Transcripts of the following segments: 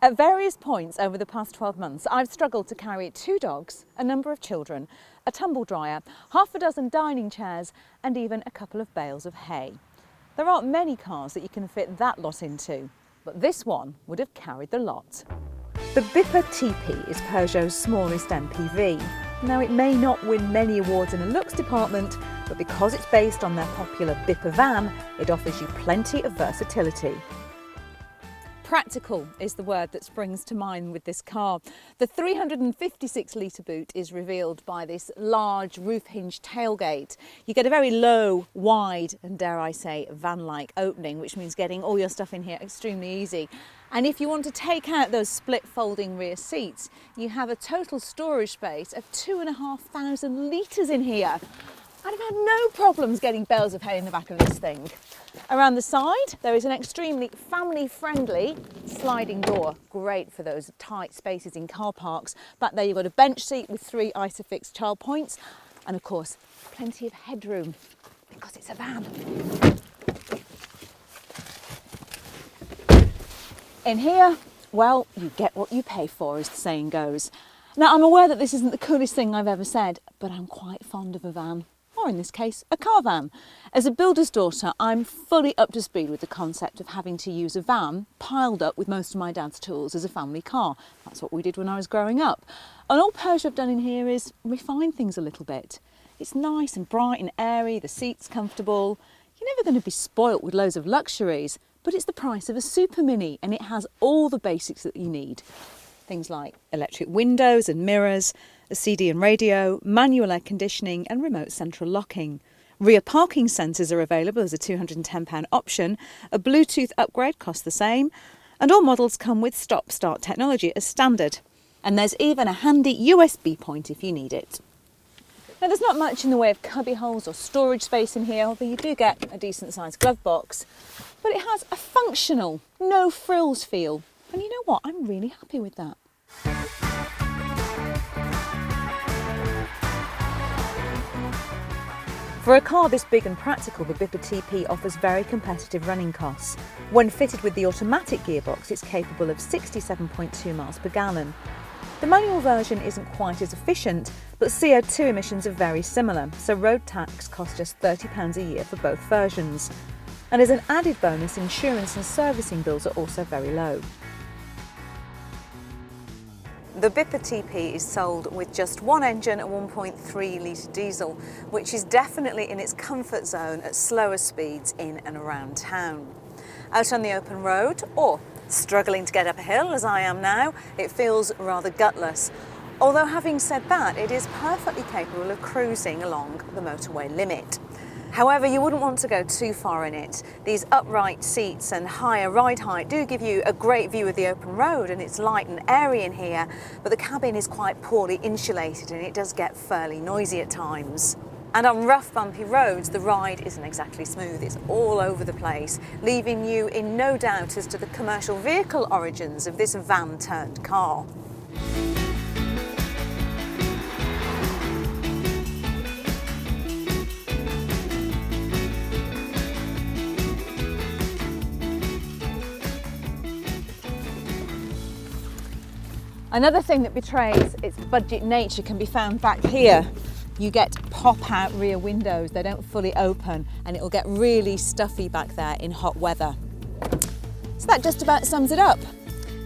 At various points over the past 12 months, I've struggled to carry 2 dogs, a number of children, a tumble dryer, half a dozen dining chairs, and even a couple of bales of hay. There aren't many cars that you can fit that lot into, but this one would have carried the lot. The Bipper Tepee is Peugeot's smallest MPV. Now, it may not win many awards in the looks department, but because it's based on their popular Bipper van, it offers you plenty of versatility. Practical is the word that springs to mind with this car. The 356 litre boot is revealed by this large roof hinge tailgate. You get a very low, wide and, dare I say, van-like opening, which means getting all your stuff in here extremely easy. And if you want to take out those split folding rear seats, you have a total storage space of 2,500 litres in here. I've had no problems getting bales of hay in the back of this thing. Around the side, there is an extremely family-friendly sliding door. Great for those tight spaces in car parks. Back there you've got a bench seat with 3 ISOFIX child points. And of course, plenty of headroom because it's a van. In here, well, you get what you pay for, as the saying goes. Now, I'm aware that this isn't the coolest thing I've ever said, but I'm quite fond of a van. Or in this case, a car van. As a builder's daughter, I'm fully up to speed with the concept of having to use a van piled up with most of my dad's tools as a family car. That's what we did when I was growing up. And all Peugeot have done in here is refine things a little bit. It's nice and bright and airy, the seat's comfortable. You're never going to be spoilt with loads of luxuries, but it's the price of a super mini and it has all the basics that you need. Things like electric windows and mirrors, a CD and radio, manual air conditioning and remote central locking. Rear parking sensors are available as a £210 option. A Bluetooth upgrade costs the same. And all models come with stop-start technology as standard. And there's even a handy USB point if you need it. Now, there's not much in the way of cubby holes or storage space in here, although you do get a decent sized glove box. But it has a functional, no frills feel. And you know what? I'm really happy with that. For a car this big and practical, the Bipper Tepee offers very competitive running costs. When fitted with the automatic gearbox, it's capable of 67.2 miles per gallon. The manual version isn't quite as efficient, but CO2 emissions are very similar, so road tax costs just £30 a year for both versions. And as an added bonus, insurance and servicing bills are also very low. The Bipper Tepee is sold with just one engine, a 1.3 litre diesel, which is definitely in its comfort zone at slower speeds in and around town. Out on the open road, or struggling to get up a hill as I am now, it feels rather gutless. Although having said that, it is perfectly capable of cruising along the motorway limit. However, you wouldn't want to go too far in it. These upright seats and higher ride height do give you a great view of the open road, and it's light and airy in here, but the cabin is quite poorly insulated and it does get fairly noisy at times. And on rough bumpy roads, the ride isn't exactly smooth. It's all over the place, leaving you in no doubt as to the commercial vehicle origins of this van turned car. Another thing that betrays its budget nature can be found back here. You get pop-out rear windows, they don't fully open, and it'll get really stuffy back there in hot weather. So that just about sums it up.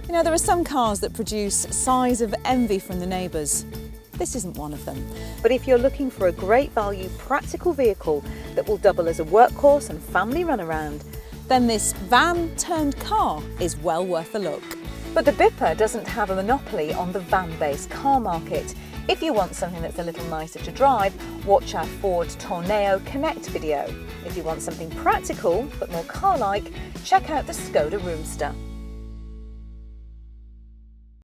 You know, there are some cars that produce sighs of envy from the neighbours. This isn't one of them. But if you're looking for a great value, practical vehicle that will double as a workhorse and family runaround, then this van turned car is well worth a look. But the Bipper doesn't have a monopoly on the van-based car market. If you want something that's a little nicer to drive, watch our Ford Tornado Connect video. If you want something practical but more car-like, check out the Skoda Roomster.